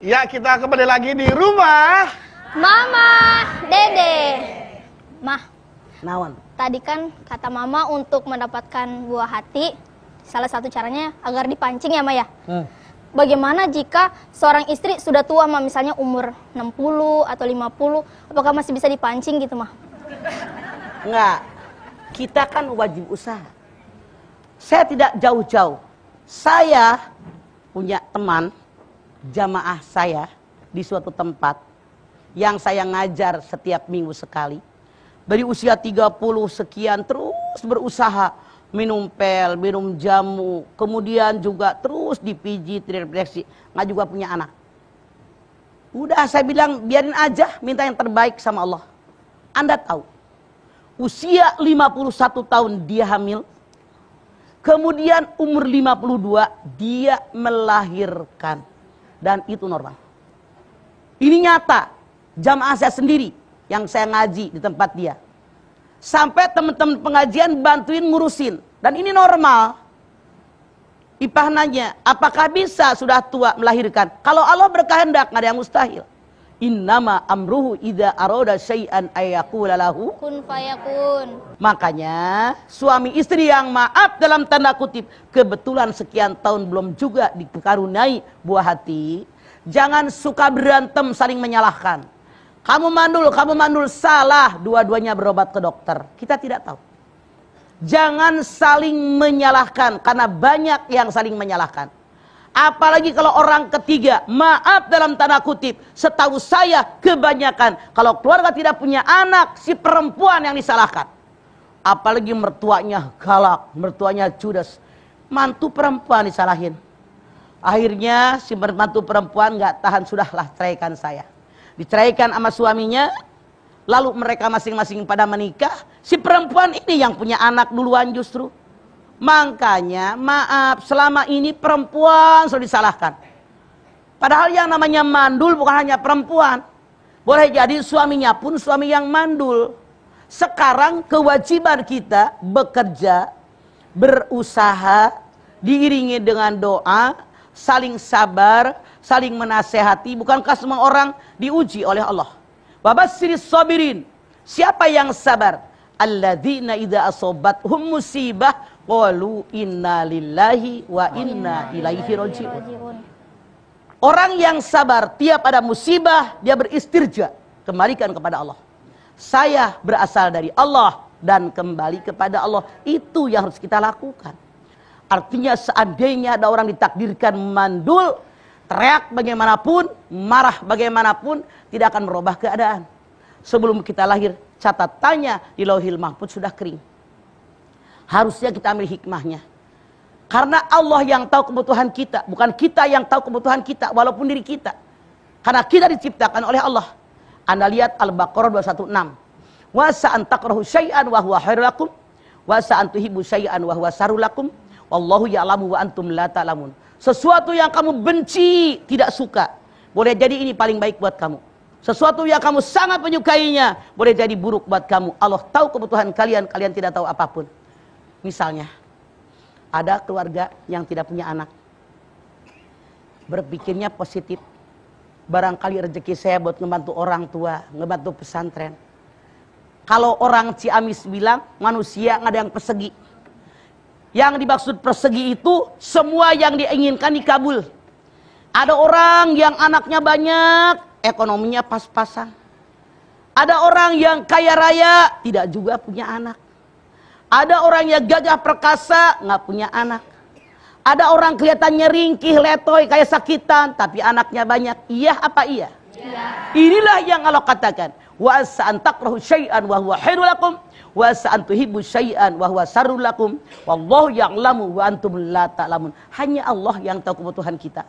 Ya, kita kembali lagi di rumah Mama, Dede. Mah, Nawan. tadi kan kata Mama untuk mendapatkan buah hati, salah satu caranya agar dipancing ya, Ma ya? Bagaimana jika seorang istri sudah tua, Ma, misalnya umur 60 atau 50, apakah masih bisa dipancing gitu, Ma? Enggak. Kita kan wajib usaha. Saya tidak jauh-jauh. Saya punya teman jamaah saya di suatu tempat yang saya ngajar setiap minggu sekali. Dari usia 30 sekian terus berusaha minum pil, minum jamu, kemudian juga terus dipijit, direfleksi, nggak juga punya anak. Udah saya bilang biarin aja, minta yang terbaik sama Allah. Anda tahu, usia 51 tahun dia hamil, kemudian umur 52 dia melahirkan. Dan itu normal. Ini nyata. Jamaah saya sendiri yang saya ngaji di tempat dia. Sampai teman-teman pengajian bantuin ngurusin. Dan ini normal. Ipah nanya, apakah bisa sudah tua melahirkan? Kalau Allah berkehendak, nggak ada yang mustahil. Innama amruhu idza arada syai'an ayyaqula lahu Kun fayakun. Makanya suami istri yang maaf dalam tanda kutip kebetulan sekian tahun belum juga dikaruniai buah hati, jangan suka berantem saling menyalahkan. Kamu mandul salah, dua-duanya berobat ke dokter. Kita tidak tahu. Jangan saling menyalahkan karena banyak yang saling menyalahkan. Apalagi kalau orang ketiga, maaf dalam tanda kutip, setahu saya kebanyakan kalau keluarga tidak punya anak, si perempuan yang disalahkan. Apalagi mertuanya galak, mertuanya judes, mantu perempuan disalahin. Akhirnya si mantu perempuan nggak tahan, sudahlah ceraikan saya. Diceraikan sama suaminya, lalu mereka masing-masing pada menikah. Si perempuan ini yang punya anak duluan justru. Makanya maaf, selama ini perempuan sudah disalahkan. Padahal yang namanya mandul bukan hanya perempuan. Boleh jadi suaminya pun suami yang mandul. Sekarang kewajiban kita bekerja, berusaha, diiringi dengan doa, saling sabar, saling menasehati. Bukankah semua orang diuji oleh Allah? Wabasyiris sabirin. Siapa yang sabar? Alladzina idza asobathum musibah qalu inna lillahi wa inna ilaihi rajiun. Orang yang sabar tiap ada musibah dia beristirja, kembalikan kepada Allah. Saya berasal dari Allah dan kembali kepada Allah. Itu yang harus kita lakukan. Artinya seandainya ada orang ditakdirkan mandul, teriak bagaimanapun, marah bagaimanapun, tidak akan merubah keadaan. Sebelum kita lahir, catatannya di Lauhil Mahfuz sudah kering. Harusnya kita ambil hikmahnya. Karena Allah yang tahu kebutuhan kita, bukan kita yang tahu kebutuhan kita, walaupun diri kita. Karena kita diciptakan oleh Allah. Anda lihat Al-Baqarah 216. Wa sa'an takrahu syai'an wa huwa khairul lakum, wa sa'an tuhibbu syai'an wa huwa syarrul lakum, wallahu ya'lamu wa antum la ta'lamun. Sesuatu yang kamu benci, tidak suka, boleh jadi ini paling baik buat kamu. Sesuatu yang kamu sangat menyukainya, boleh jadi buruk buat kamu. Allah tahu kebutuhan kalian, kalian tidak tahu apapun. Misalnya, ada keluarga yang tidak punya anak. Berpikirnya positif. Barangkali rezeki saya buat ngebantu orang tua, ngebantu pesantren. Kalau orang Ciamis bilang, manusia nggak ada yang persegi. Yang dimaksud persegi itu, semua yang diinginkan dikabul. Ada orang yang anaknya banyak, ekonominya pas-pasan. Ada orang yang kaya raya, tidak juga punya anak. Ada orang yang gagah perkasa, nggak punya anak. Ada orang kelihatannya ringkih, letoy, kayak sakitan, tapi anaknya banyak. Iya apa iya? Iya. Inilah yang Allah katakan. Wa sa'an takrahu syai'an wa huwa khairul lakum, wa sa'an tuhibbu syai'an wa huwa syarrul lakum, wallahu ya'lamu wa antum la ta'lamun. Hanya Allah yang tahu kebutuhan kita.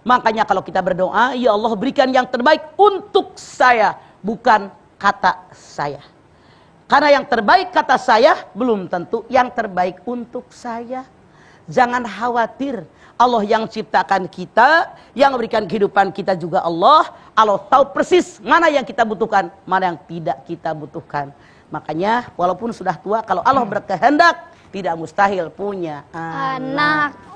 Makanya kalau kita berdoa, ya Allah berikan yang terbaik untuk saya, bukan kata saya. Karena yang terbaik kata saya belum tentu yang terbaik untuk saya. Jangan khawatir. Allah yang ciptakan kita, yang memberikan kehidupan kita juga Allah. Allah tahu persis mana yang kita butuhkan, mana yang tidak kita butuhkan. Makanya walaupun sudah tua, kalau Allah berkehendak, tidak mustahil punya anak.